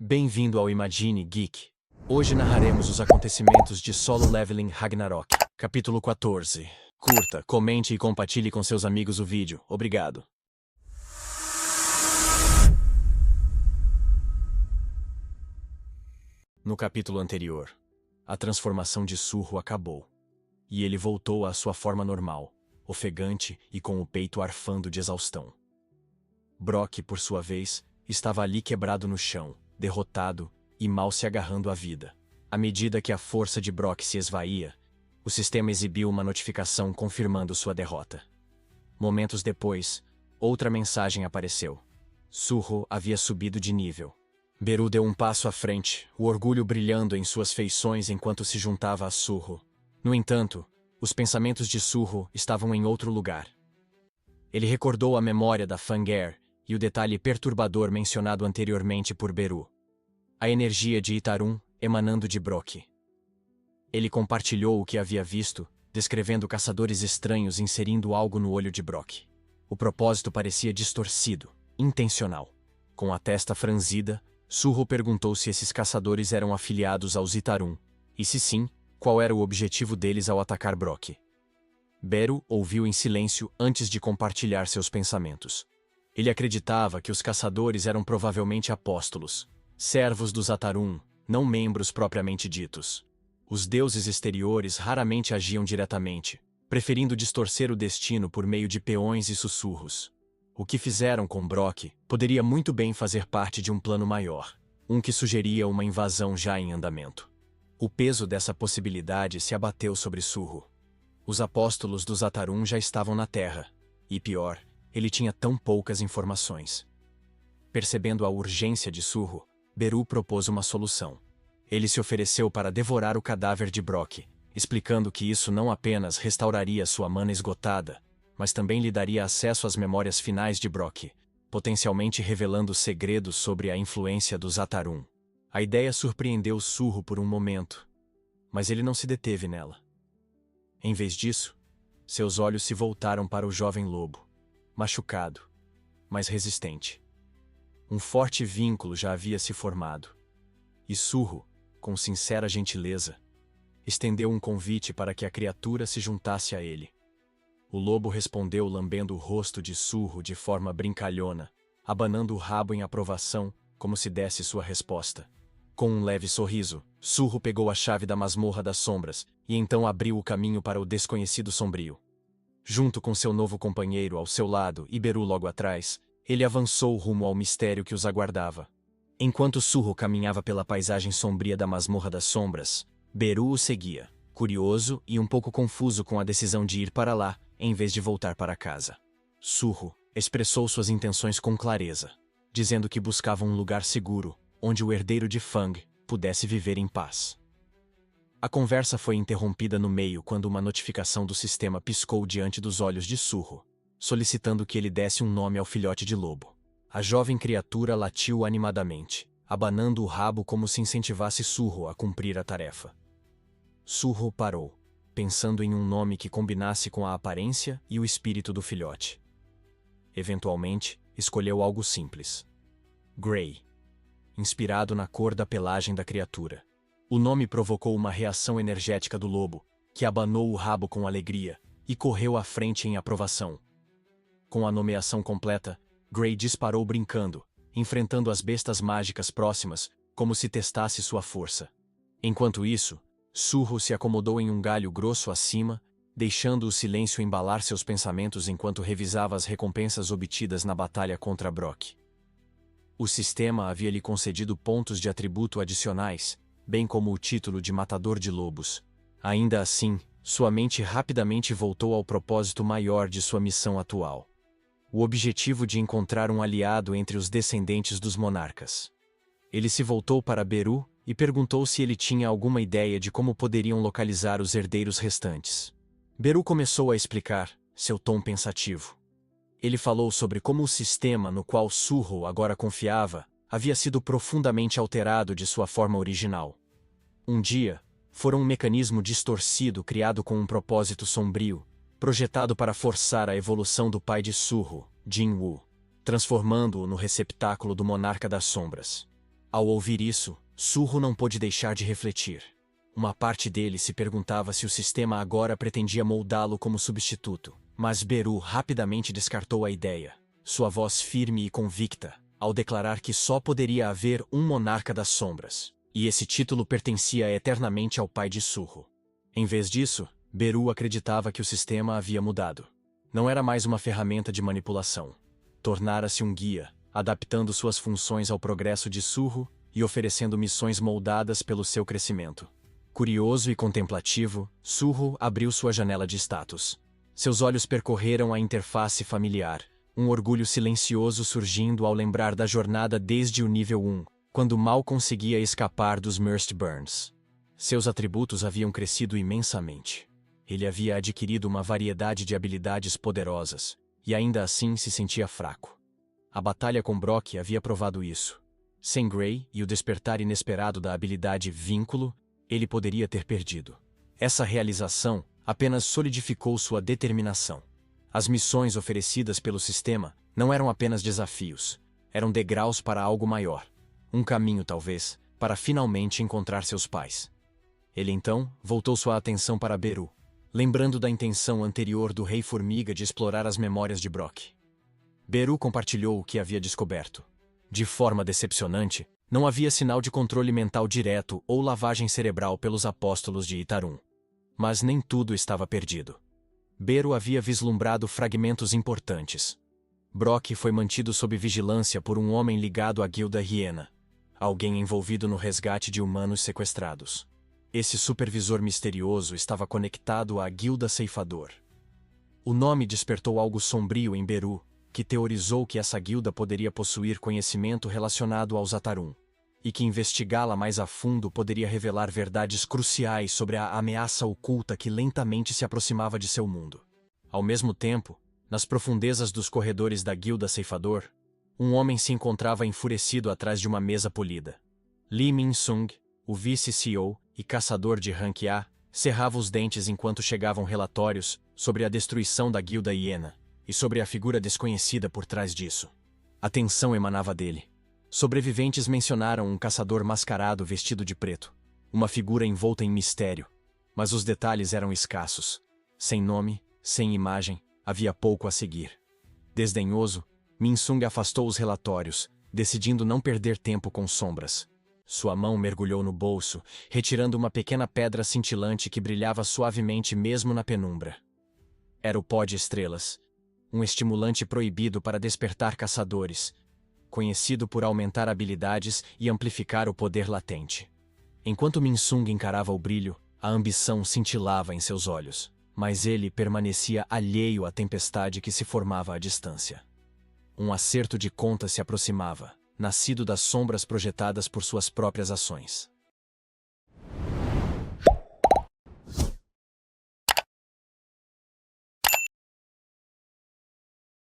Bem-vindo ao Imagine Geek. Hoje narraremos os acontecimentos de Solo Leveling Ragnarok, capítulo 14. Curta, comente e compartilhe com seus amigos o vídeo. Obrigado. No capítulo anterior, a transformação de Surro acabou, e ele voltou à sua forma normal, ofegante e com o peito arfando de exaustão. Brock, por sua vez, estava ali quebrado no chão, derrotado e mal se agarrando à vida. À medida que a força de Brock se esvaía, o sistema exibiu uma notificação confirmando sua derrota. Momentos depois, outra mensagem apareceu. Surro havia subido de nível. Beru deu um passo à frente, o orgulho brilhando em suas feições enquanto se juntava a Surro. No entanto, os pensamentos de Surro estavam em outro lugar. Ele recordou a memória da Fangare e o detalhe perturbador mencionado anteriormente por Beru. A energia de Itarum emanando de Brock. Ele compartilhou o que havia visto, descrevendo caçadores estranhos inserindo algo no olho de Brock. O propósito parecia distorcido, intencional. Com a testa franzida, Surro perguntou se esses caçadores eram afiliados aos Itarum, e se sim, qual era o objetivo deles ao atacar Brock. Beru ouviu em silêncio antes de compartilhar seus pensamentos. Ele acreditava que os caçadores eram provavelmente apóstolos, servos dos Atarum, não membros propriamente ditos. Os deuses exteriores raramente agiam diretamente, preferindo distorcer o destino por meio de peões e sussurros. O que fizeram com Brock poderia muito bem fazer parte de um plano maior, um que sugeria uma invasão já em andamento. O peso dessa possibilidade se abateu sobre Surro. Os apóstolos dos Atarum já estavam na Terra, e pior, ele tinha tão poucas informações. Percebendo a urgência de Surro, Beru propôs uma solução. Ele se ofereceu para devorar o cadáver de Brock, explicando que isso não apenas restauraria sua mana esgotada, mas também lhe daria acesso às memórias finais de Brock, potencialmente revelando segredos sobre a influência dos Atarum. A ideia surpreendeu Surro por um momento, mas ele não se deteve nela. Em vez disso, seus olhos se voltaram para o jovem lobo, machucado, mas resistente. Um forte vínculo já havia se formado, e Surro, com sincera gentileza, estendeu um convite para que a criatura se juntasse a ele. O lobo respondeu lambendo o rosto de Surro de forma brincalhona, abanando o rabo em aprovação, como se desse sua resposta. Com um leve sorriso, Surro pegou a chave da masmorra das sombras e então abriu o caminho para o desconhecido sombrio. Junto com seu novo companheiro ao seu lado e Beru logo atrás, ele avançou rumo ao mistério que os aguardava. Enquanto Surro caminhava pela paisagem sombria da masmorra das sombras, Beru o seguia, curioso e um pouco confuso com a decisão de ir para lá, em vez de voltar para casa. Surro expressou suas intenções com clareza, dizendo que buscava um lugar seguro, onde o herdeiro de Fang pudesse viver em paz. A conversa foi interrompida no meio quando uma notificação do sistema piscou diante dos olhos de Surro, solicitando que ele desse um nome ao filhote de lobo. A jovem criatura latiu animadamente, abanando o rabo como se incentivasse Surro a cumprir a tarefa. Surro parou, pensando em um nome que combinasse com a aparência e o espírito do filhote. Eventualmente, escolheu algo simples: Grey, inspirado na cor da pelagem da criatura. O nome provocou uma reação energética do lobo, que abanou o rabo com alegria e correu à frente em aprovação. Com a nomeação completa, Grey disparou brincando, enfrentando as bestas mágicas próximas, como se testasse sua força. Enquanto isso, Surro se acomodou em um galho grosso acima, deixando o silêncio embalar seus pensamentos enquanto revisava as recompensas obtidas na batalha contra Brock. O sistema havia lhe concedido pontos de atributo adicionais, bem como o título de Matador de Lobos. Ainda assim, sua mente rapidamente voltou ao propósito maior de sua missão atual: o objetivo de encontrar um aliado entre os descendentes dos monarcas. Ele se voltou para Beru e perguntou se ele tinha alguma ideia de como poderiam localizar os herdeiros restantes. Beru começou a explicar, seu tom pensativo. Ele falou sobre como o sistema no qual Surro agora confiava havia sido profundamente alterado de sua forma original. Um dia, fora um mecanismo distorcido criado com um propósito sombrio, projetado para forçar a evolução do pai de Surro, Jinwu, transformando-o no receptáculo do Monarca das Sombras. Ao ouvir isso, Surro não pôde deixar de refletir. Uma parte dele se perguntava se o sistema agora pretendia moldá-lo como substituto, mas Beru rapidamente descartou a ideia, sua voz firme e convicta, ao declarar que só poderia haver um monarca das sombras, e esse título pertencia eternamente ao pai de Surro. Em vez disso, Beru acreditava que o sistema havia mudado. Não era mais uma ferramenta de manipulação. Tornara-se um guia, adaptando suas funções ao progresso de Surro e oferecendo missões moldadas pelo seu crescimento. Curioso e contemplativo, Surro abriu sua janela de status. Seus olhos percorreram a interface familiar, um orgulho silencioso surgindo ao lembrar da jornada desde o nível 1, quando mal conseguia escapar dos Merced Burns. Seus atributos haviam crescido imensamente. Ele havia adquirido uma variedade de habilidades poderosas, e ainda assim se sentia fraco. A batalha com Brock havia provado isso. Sem Gray e o despertar inesperado da habilidade Vínculo, ele poderia ter perdido. Essa realização apenas solidificou sua determinação. As missões oferecidas pelo sistema não eram apenas desafios, eram degraus para algo maior. Um caminho, talvez, para finalmente encontrar seus pais. Ele então voltou sua atenção para Beru, lembrando da intenção anterior do Rei Formiga de explorar as memórias de Brock. Beru compartilhou o que havia descoberto. De forma decepcionante, não havia sinal de controle mental direto ou lavagem cerebral pelos apóstolos de Itarum. Mas nem tudo estava perdido. Beru havia vislumbrado fragmentos importantes. Brock foi mantido sob vigilância por um homem ligado à Guilda Hiena, alguém envolvido no resgate de humanos sequestrados. Esse supervisor misterioso estava conectado à Guilda Ceifador. O nome despertou algo sombrio em Beru, que teorizou que essa guilda poderia possuir conhecimento relacionado aos Atarum, e que investigá-la mais a fundo poderia revelar verdades cruciais sobre a ameaça oculta que lentamente se aproximava de seu mundo. Ao mesmo tempo, nas profundezas dos corredores da Guilda Ceifador, um homem se encontrava enfurecido atrás de uma mesa polida. Lee Min-sung, o vice-CEO e caçador de rank A, cerrava os dentes enquanto chegavam relatórios sobre a destruição da Guilda Hiena e sobre a figura desconhecida por trás disso. A tensão emanava dele. Sobreviventes mencionaram um caçador mascarado vestido de preto, uma figura envolta em mistério, mas os detalhes eram escassos. Sem nome, sem imagem, havia pouco a seguir. Desdenhoso, Min-sung afastou os relatórios, decidindo não perder tempo com sombras. Sua mão mergulhou no bolso, retirando uma pequena pedra cintilante que brilhava suavemente mesmo na penumbra. Era o pó de estrelas, um estimulante proibido para despertar caçadores, conhecido por aumentar habilidades e amplificar o poder latente. Enquanto Min-sung encarava o brilho, a ambição cintilava em seus olhos, mas ele permanecia alheio à tempestade que se formava à distância. Um acerto de contas se aproximava, nascido das sombras projetadas por suas próprias ações.